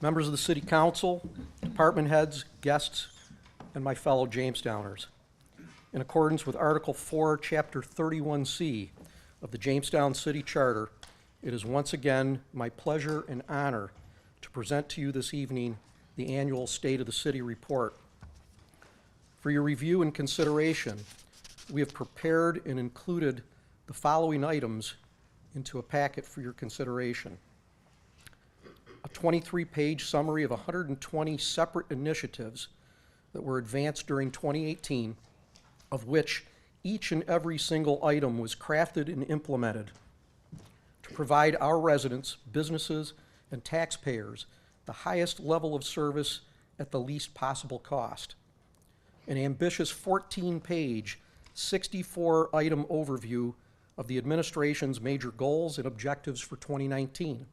members of the City Council, department heads, guests, and my fellow Jamestowners. In accordance with Article 4, Chapter 31C of the Jamestown City Charter, it is once again my pleasure and honor to present to you this evening the annual State of the City Report. For your review and consideration, we have prepared and included the following items into a packet for your consideration. A 23-page summary of 120 separate initiatives that were advanced during 2018, of which each and every single item was crafted and implemented to provide our residents, businesses, and taxpayers the highest level of service at the least possible cost. An ambitious 14-page, 64-item overview of the administration's major goals and objectives for 2019,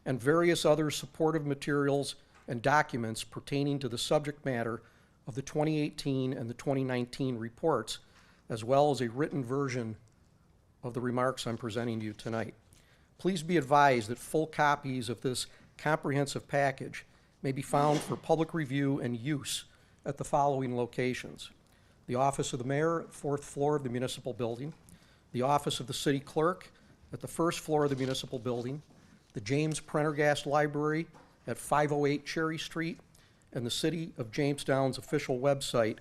and various other supportive materials and documents pertaining to the subject matter of the 2018 and the 2019 reports, as well as a written version of the remarks I'm presenting to you tonight. Please be advised that full copies of this comprehensive package may be found for public review and use at the following locations: the Office of the Mayor, 4th floor of the Municipal Building; the Office of the City Clerk at the 1st floor of the Municipal Building; the James Prendergast Library at 508 Cherry Street; and the City of Jamestown's official website,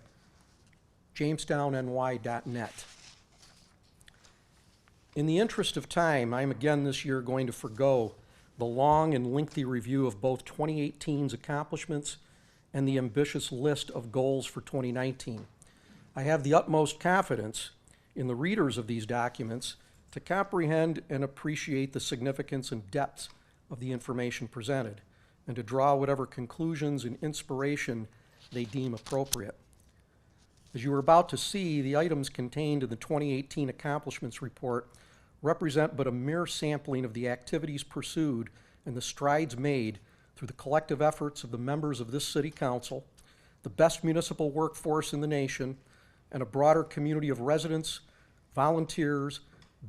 jamestowny.net. In the interest of time, I'm again this year going to forgo the long and lengthy review of both 2018's accomplishments and the ambitious list of goals for 2019. I have the utmost confidence in the readers of these documents to comprehend and appreciate the significance and depth of the information presented, and to draw whatever conclusions and inspiration they deem appropriate. As you are about to see, the items contained in the 2018 Accomplishments Report represent but a mere sampling of the activities pursued and the strides made through the collective efforts of the members of this City Council, the best municipal workforce in the nation, and a broader community of residents, volunteers,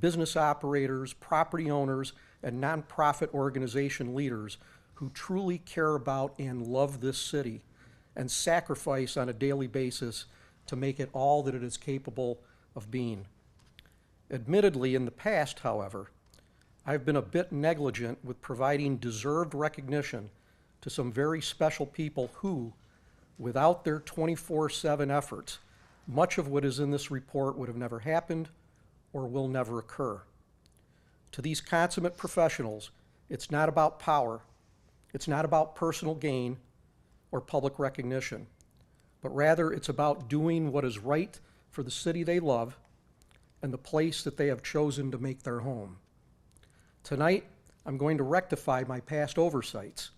business operators, property owners, and nonprofit organization leaders who truly care about and love this city and sacrifice on a daily basis to make it all that it is capable of being. Admittedly, in the past, however, I've been a bit negligent with providing deserved recognition to some very special people who, without their 24/7 efforts, much of what is in this report would have never happened or will never occur. To these consummate professionals, it's not about power, it's not about personal gain or public recognition, but rather it's about doing what is right for the city they love and the place that they have chosen to make their home. Tonight, I'm going to rectify my past oversights,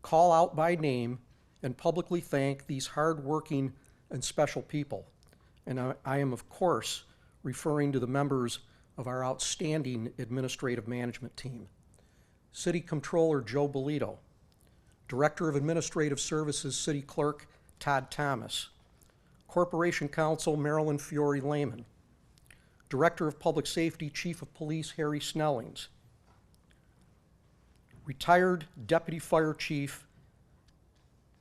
call out by name, and publicly thank these hard-working and special people. And I am, of course, referring to the members of our outstanding administrative management team. City Controller Joe Bolito, Director of Administrative Services City Clerk Todd Thomas, Corporation Counsel Marilyn Fiore-Lehman, Director of Public Safety Chief of Police Harry Snellings, retired Deputy Fire Chief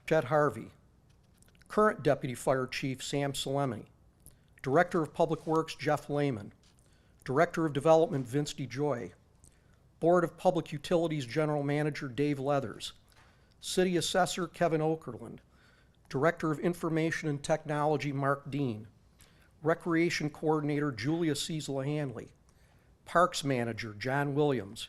Chet Harvey, current Deputy Fire Chief Sam Teresi, Director of Public Works Jeff Lehman, Director of Development Vince DeJoy, Board of Public Utilities General Manager Dave Leathers, City Assessor Kevin Okerlund, Director of Information and Technology Mark Dean, Recreation Coordinator Julia Cesla Hanley, Parks Manager John Williams,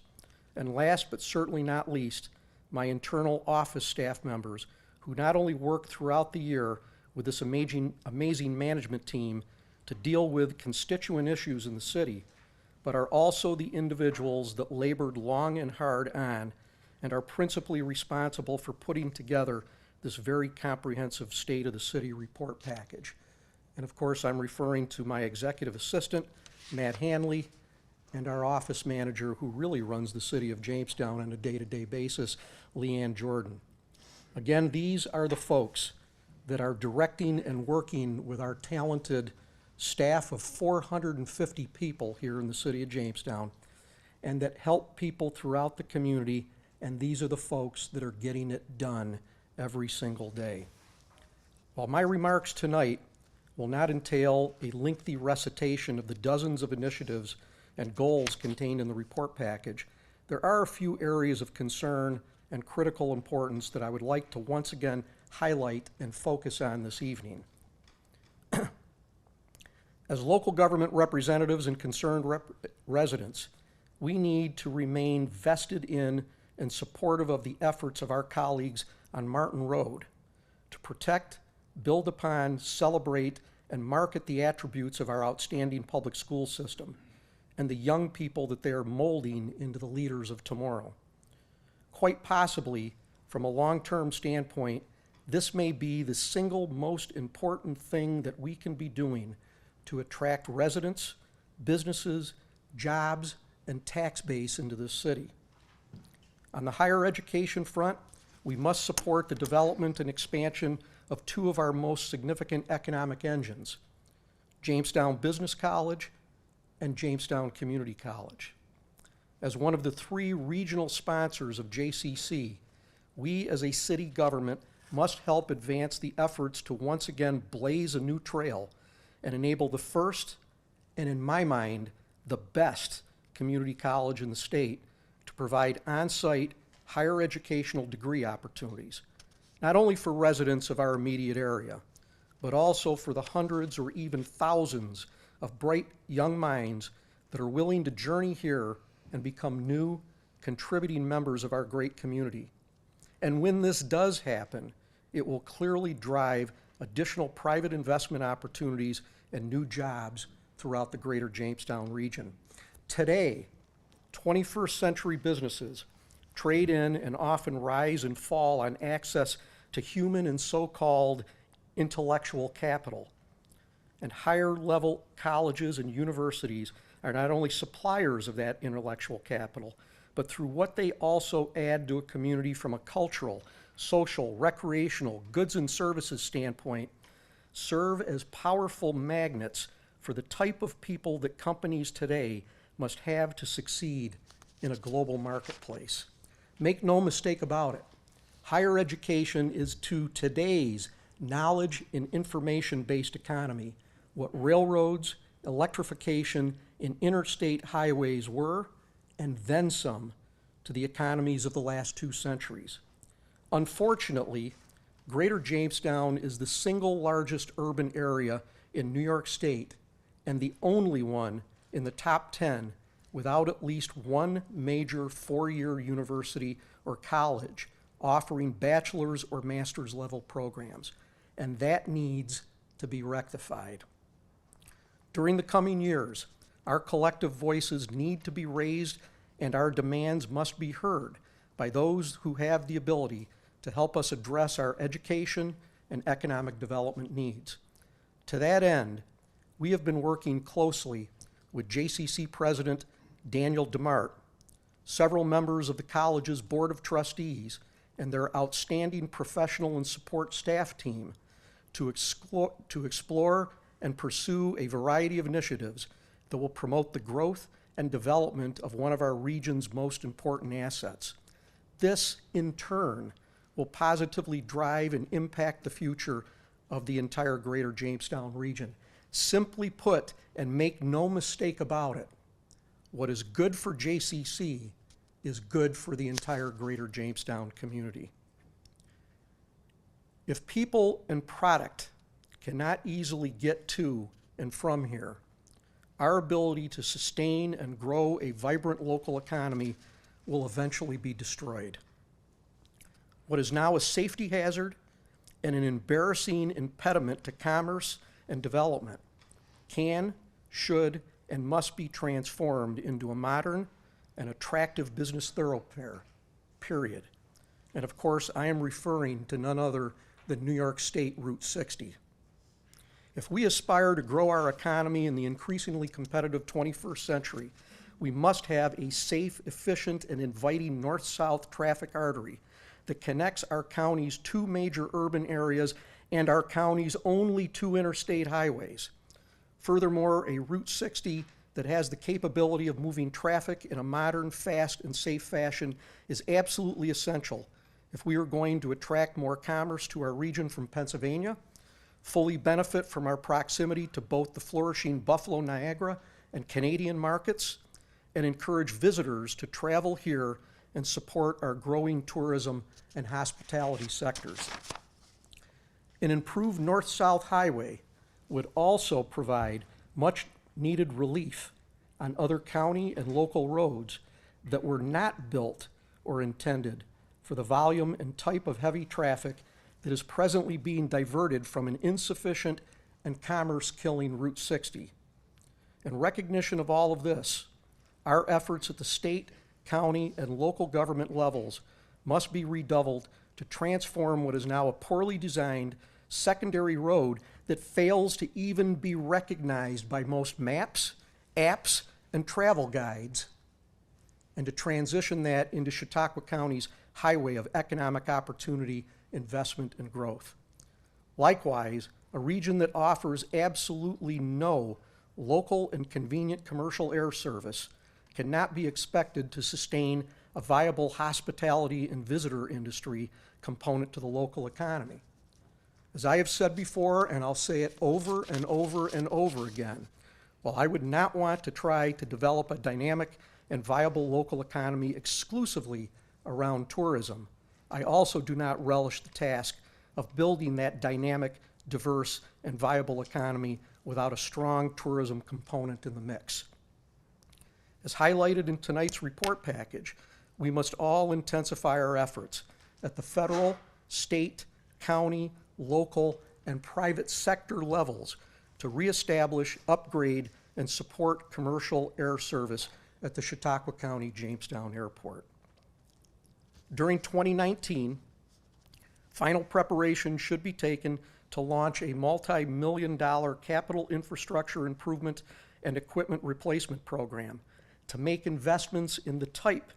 and last but certainly not least, my internal office staff members who not only work throughout the year with this amazing management team to deal with constituent issues in the city, but are also the individuals that labored long and hard on and are principally responsible for putting together this very comprehensive State of the City report package. And of course, I'm referring to my executive assistant, Matt Hanley, and our office manager who really runs the City of Jamestown on a day-to-day basis, Leanne Jordan. Again, these are the folks that are directing and working with our talented staff of 450 people here in the City of Jamestown, and that help people throughout the community and these are the folks that are getting it done every single day. While my remarks tonight will not entail a lengthy recitation of the dozens of initiatives and goals contained in the report package, there are a few areas of concern and critical importance that I would like to once again highlight and focus on this evening. As local government representatives and concerned residents, we need to remain vested in and supportive of the efforts of our colleagues on Martin Road to protect, build upon, celebrate, and market the attributes of our outstanding public school system and the young people that they are molding into the leaders of tomorrow. Quite possibly, from a long-term standpoint, this may be the single most important thing that we can be doing to attract residents, businesses, jobs, and tax base into this city. On the higher education front, we must support the development and expansion of two of our most significant economic engines, Jamestown Business College and Jamestown Community College. As one of the three regional sponsors of JCC, we as a city government must help advance the efforts to once again blaze a new trail and enable the first, and in my mind, the best community college in the state to provide on-site higher educational degree opportunities, not only for residents of our immediate area, but also for the hundreds or even thousands of bright young minds that are willing to journey here and become new, contributing members of our great community. And when this does happen, it will clearly drive additional private investment opportunities and new jobs throughout the greater Jamestown region. Today, 21st century businesses trade in and often rise and fall on access to human and so-called intellectual capital. And higher level colleges and universities are not only suppliers of that intellectual capital, but through what they also add to a community from a cultural, social, recreational, goods and services standpoint, serve as powerful magnets for the type of people that companies today must have to succeed in a global marketplace. Make no mistake about it, higher education is to today's knowledge and information-based economy what railroads, electrification, and interstate highways were, and then some, to the economies of the last 2 centuries. Unfortunately, Greater Jamestown is the single largest urban area in New York State and the only one in the top 10 without at least one major 4-year university or college offering bachelor's or master's level programs, and that needs to be rectified. During the coming years, our collective voices need to be raised and our demands must be heard by those who have the ability to help us address our education and economic development needs. To that end, we have been working closely with JCC President Daniel DeMart, several members of the college's Board of Trustees, and their outstanding professional and support staff team to explore and pursue a variety of initiatives that will promote the growth and development of one of our region's most important assets. This, in turn, will positively drive and impact the future of the entire greater Jamestown region. Simply put, and make no mistake about it, what is good for JCC is good for the entire greater Jamestown community. If people and product cannot easily get to and from here, our ability to sustain and grow a vibrant local economy will eventually be destroyed. What is now a safety hazard and an embarrassing impediment to commerce and development can, should, and must be transformed into a modern and attractive business thoroughfare, period. And of course, I am referring to none other than New York State Route 60. If we aspire to grow our economy in the increasingly competitive 21st century, we must have a safe, efficient, and inviting north-south traffic artery that connects our county's 2 major urban areas and our county's only 2 interstate highways. Furthermore, a Route 60 that has the capability of moving traffic in a modern, fast, and safe fashion is absolutely essential if we are going to attract more commerce to our region from Pennsylvania, fully benefit from our proximity to both the flourishing Buffalo, Niagara, and Canadian markets, and encourage visitors to travel here and support our growing tourism and hospitality sectors. An improved north-south highway would also provide much needed relief on other county and local roads that were not built or intended for the volume and type of heavy traffic that is presently being diverted from an insufficient and commerce-killing Route 60. In recognition of all of this, our efforts at the state, county, and local government levels must be redoubled to transform what is now a poorly designed secondary road that fails to even be recognized by most maps, apps, and travel guides, and to transition that into Chautauqua County's highway of economic opportunity, investment, and growth. Likewise, a region that offers absolutely no local and convenient commercial air service cannot be expected to sustain a viable hospitality and visitor industry component to the local economy. As I have said before, and I'll say it over and over and over again, while I would not want to try to develop a dynamic and viable local economy exclusively around tourism, I also do not relish the task of building that dynamic, diverse, and viable economy without a strong tourism component in the mix. As highlighted in tonight's report package, we must all intensify our efforts at the federal, state, county, local, and private sector levels to reestablish, upgrade, and support commercial air service at the Chautauqua County Jamestown Airport. During 2019, final preparation should be taken to launch a multi-million-dollar capital infrastructure improvement and equipment replacement program to make investments in the type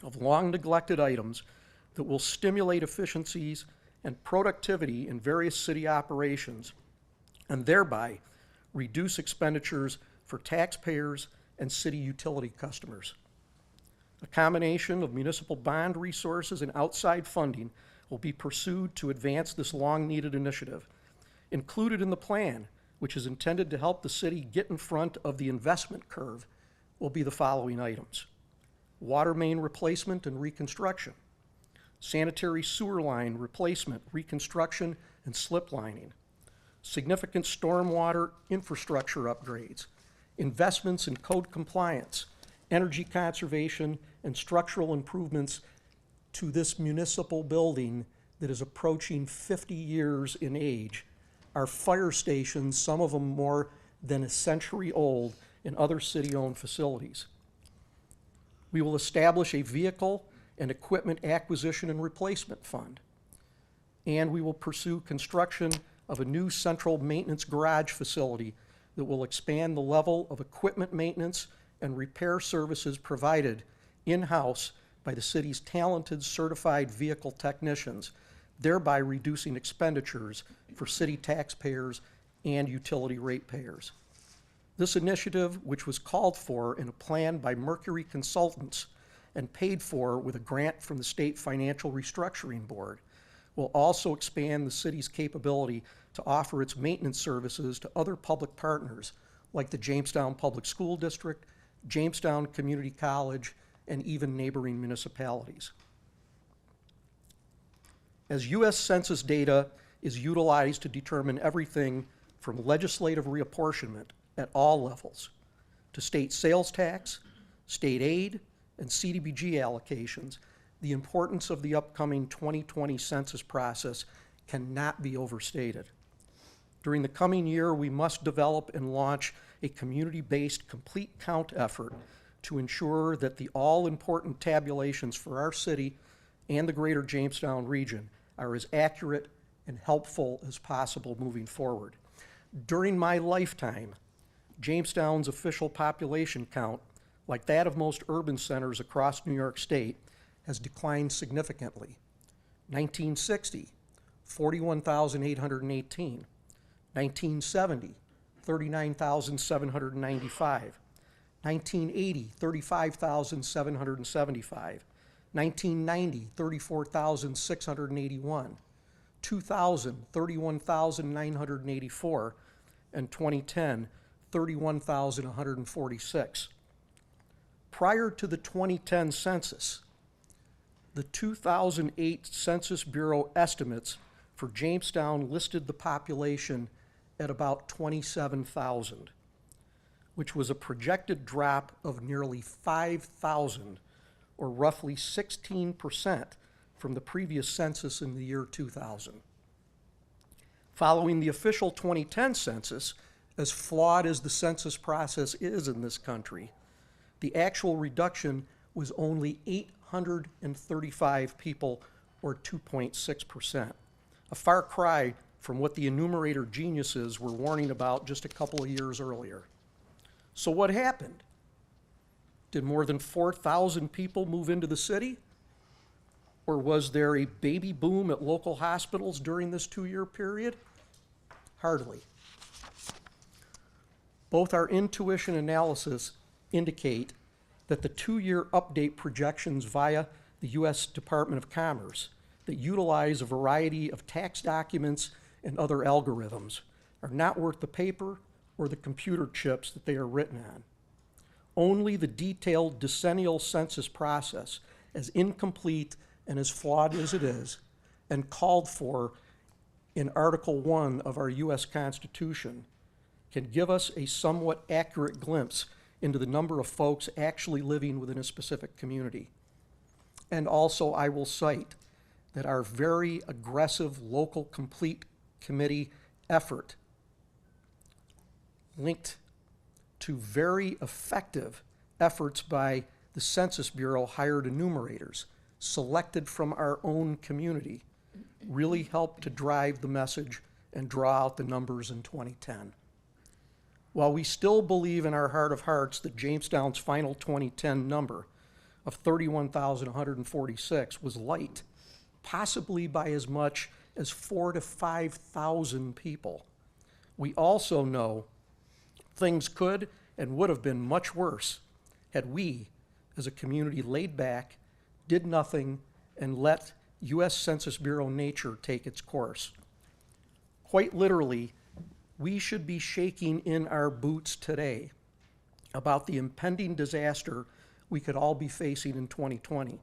of long-neglected items that will stimulate efficiencies and productivity in various city operations, and thereby reduce expenditures for taxpayers and city utility customers. A combination of municipal bond resources and outside funding will be pursued to advance this long-needed initiative. Included in the plan, which is intended to help the city get in front of the investment curve, will be the following items: water main replacement and reconstruction, sanitary sewer line replacement, reconstruction, and slip lining, significant stormwater infrastructure upgrades, investments in code compliance, energy conservation, and structural improvements to this municipal building that is approaching 50 years in age. Our fire stations, some of them more than a century old, in other city-owned facilities. We will establish a vehicle and equipment acquisition and replacement fund. And we will pursue construction of a new central maintenance garage facility that will expand the level of equipment maintenance and repair services provided in-house by the city's talented certified vehicle technicians, thereby reducing expenditures for city taxpayers and utility ratepayers. This initiative, which was called for in a plan by Mercury Consultants and paid for with a grant from the State Financial Restructuring Board, will also expand the city's capability to offer its maintenance services to other public partners like the Jamestown Public School District, Jamestown Community College, and even neighboring municipalities. As U.S. Census data is utilized to determine everything from legislative reapportionment at all levels to state sales tax, state aid, and CDBG allocations, the importance of the upcoming 2020 census process cannot be overstated. During the coming year, we must develop and launch a community-based complete count effort to ensure that the all-important tabulations for our city and the greater Jamestown region are as accurate and helpful as possible moving forward. During my lifetime, Jamestown's official population count, like that of most urban centers across New York State, has declined significantly. 1960, 41,818. 1970, 39,795. 1980, 35,775. 1990, 34,681. 2000, 31,984. And 2010, 31,146. Prior to the 2010 census, the 2008 Census Bureau estimates for Jamestown listed the population at about 27,000, which was a projected drop of nearly 5,000, or roughly 16% from the previous census in the year 2000. Following the official 2010 census, as flawed as the census process is in this country, the actual reduction was only 835 people, or 2.6%, a far cry from what the enumerator geniuses were warning about just a couple of years earlier. So what happened? Did more than 4,000 people move into the city? Or was there a baby boom at local hospitals during this 2-year period? Hardly. Both our intuition analysis indicate that the 2-year update projections via the U.S. Department of Commerce that utilize a variety of tax documents and other algorithms are not worth the paper or the computer chips that they are written on. Only the detailed decennial census process, as incomplete and as flawed as it is, and called for in Article 1 of our U.S. Constitution, can give us a somewhat accurate glimpse into the number of folks actually living within a specific community. And also, I will cite that our very aggressive local complete committee effort linked to very effective efforts by the Census Bureau hired enumerators selected from our own community really helped to drive the message and draw out the numbers in 2010. While we still believe in our heart of hearts that Jamestown's final 2010 number of 31,146 was light, possibly by as much as 4,000 to 5,000 people, we also know things could and would have been much worse had we, as a community, laid back, did nothing, and let U.S. Census Bureau nature take its course. Quite literally, we should be shaking in our boots today about the impending disaster we could all be facing in 2020,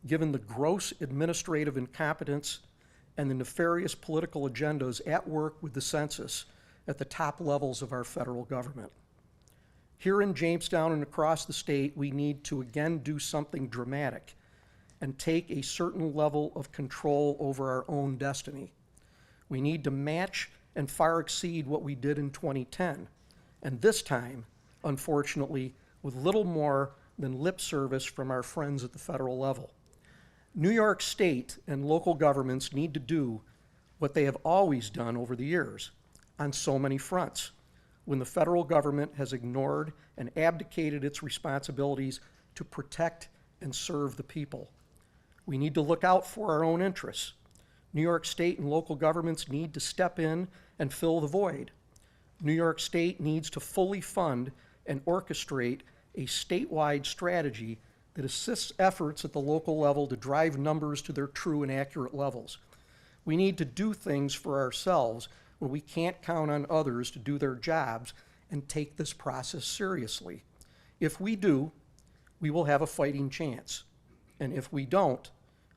given the gross administrative incompetence and the nefarious political agendas at work with the census at the top levels of our federal government. Here in Jamestown and across the state, we need to again do something dramatic and take a certain level of control over our own destiny. We need to match and far exceed what we did in 2010, and this time, unfortunately, with little more than lip service from our friends at the federal level. New York State and local governments need to do what they have always done over the years on so many fronts, when the federal government has ignored and abdicated its responsibilities to protect and serve the people. We need to look out for our own interests. New York State and local governments need to step in and fill the void. New York State needs to fully fund and orchestrate a statewide strategy that assists efforts at the local level to drive numbers to their true and accurate levels. We need to do things for ourselves when we can't count on others to do their jobs and take this process seriously. If we do, we will have a fighting chance. And if we don't,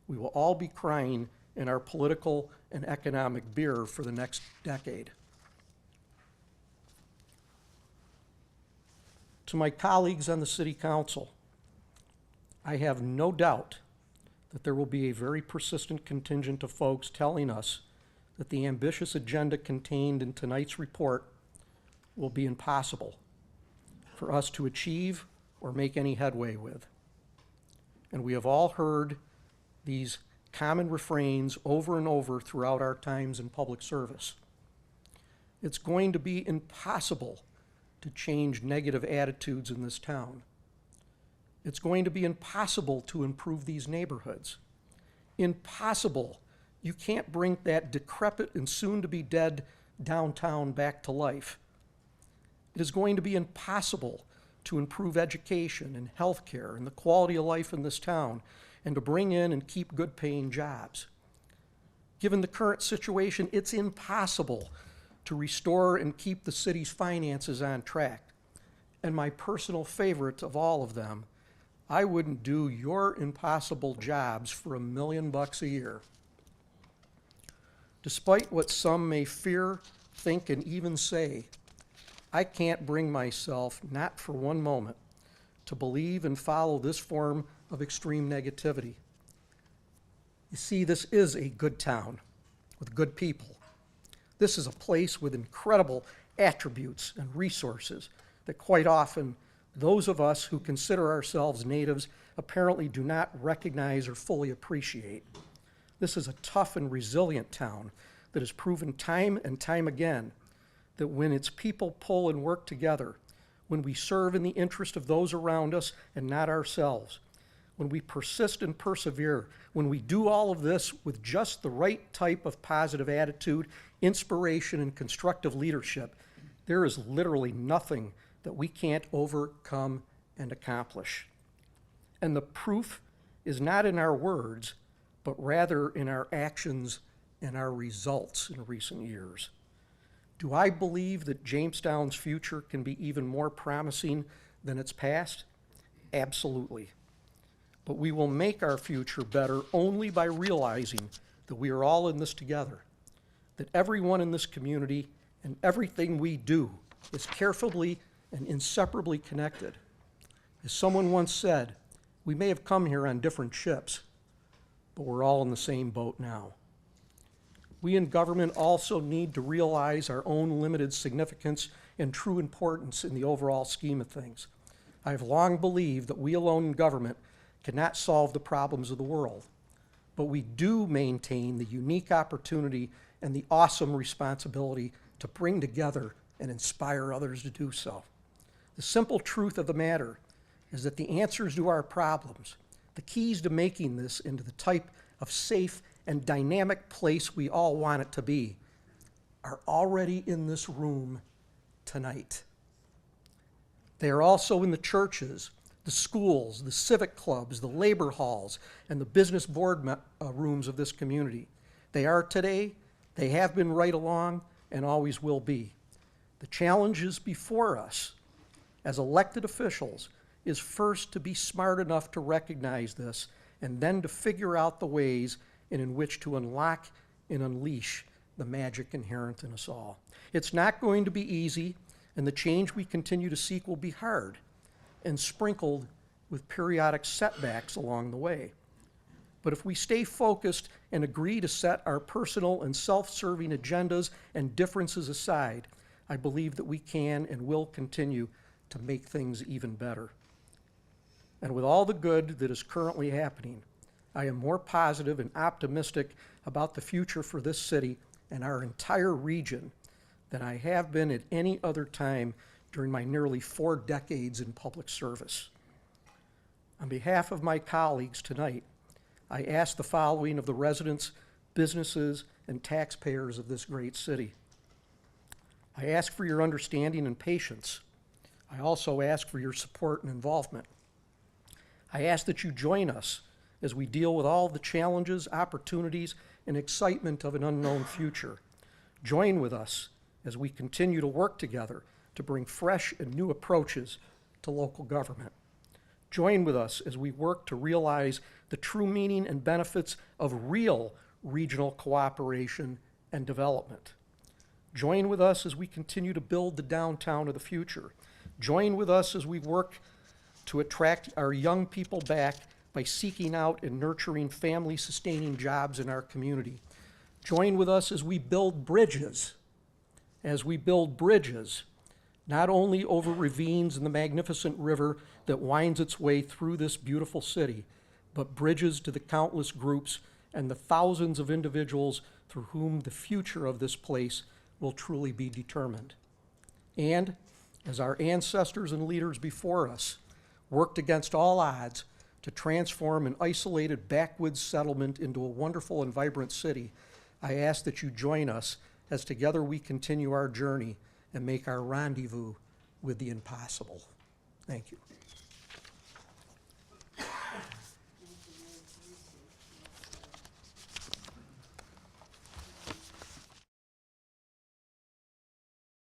we will all be crying in our political and economic beer for the next decade. To my colleagues on the City Council, I have no doubt that there will be a very persistent contingent of folks telling us that the ambitious agenda contained in tonight's report will be impossible for us to achieve or make any headway with. And we have all heard these common refrains over and over throughout our times in public service. It's going to be impossible to change negative attitudes in this town. It's going to be impossible to improve these neighborhoods. Impossible. You can't bring that decrepit and soon-to-be-dead downtown back to life. It is going to be impossible to improve education and health care and the quality of life in this town, and to bring in and keep good paying jobs. Given the current situation, it's impossible to restore and keep the city's finances on track. And my personal favorite of all of them, I wouldn't do your impossible jobs for $1 million a year. Despite what some may fear, think, and even say, I can't bring myself, not for one moment, to believe and follow this form of extreme negativity. You see, this is a good town with good people. This is a place with incredible attributes and resources that quite often those of us who consider ourselves natives apparently do not recognize or fully appreciate. This is a tough and resilient town that has proven time and time again that when its people pull and work together, when we serve in the interest of those around us and not ourselves, when we persist and persevere, when we do all of this with just the right type of positive attitude, inspiration, and constructive leadership, there is literally nothing that we can't overcome and accomplish. And the proof is not in our words, but rather in our actions and our results in recent years. Do I believe that Jamestown's future can be even more promising than its past? Absolutely. But we will make our future better only by realizing that we are all in this together, that everyone in this community and everything we do is carefully and inseparably connected. As someone once said, we may have come here on different ships, but we're all in the same boat now. We in government also need to realize our own limited significance and true importance in the overall scheme of things. I have long believed that we alone in government cannot solve the problems of the world, but we do maintain the unique opportunity and the awesome responsibility to bring together and inspire others to do so. The simple truth of the matter is that the answers to our problems, the keys to making this into the type of safe and dynamic place we all want it to be, are already in this room tonight. They are also in the churches, the schools, the civic clubs, the labor halls, and the business board rooms of this community. They are today, they have been right along, and always will be. The challenges before us as elected officials is first to be smart enough to recognize this, and then to figure out the ways in which to unlock and unleash the magic inherent in us all. It's not going to be easy, and the change we continue to seek will be hard and sprinkled with periodic setbacks along the way. But if we stay focused and agree to set our personal and self-serving agendas and differences aside, I believe that we can and will continue to make things even better. And with all the good that is currently happening, I am more positive and optimistic about the future for this city and our entire region than I have been at any other time during my nearly 4 decades in public service. On behalf of my colleagues tonight, I ask the following of the residents, businesses, and taxpayers of this great city. I ask for your understanding and patience. I also ask for your support and involvement. I ask that you join us as we deal with all the challenges, opportunities, and excitement of an unknown future. Join with us as we continue to work together to bring fresh and new approaches to local government. Join with us as we work to realize the true meaning and benefits of real regional cooperation and development. Join with us as we continue to build the downtown of the future. Join with us as we work to attract our young people back by seeking out and nurturing family-sustaining jobs in our community. Join with us as we build bridges, not only over ravines and the magnificent river that winds its way through this beautiful city, but bridges to the countless groups and the thousands of individuals through whom the future of this place will truly be determined. And as our ancestors and leaders before us worked against all odds to transform an isolated backwoods settlement into a wonderful and vibrant city, I ask that you join us as together we continue our journey and make our rendezvous with the impossible. Thank you.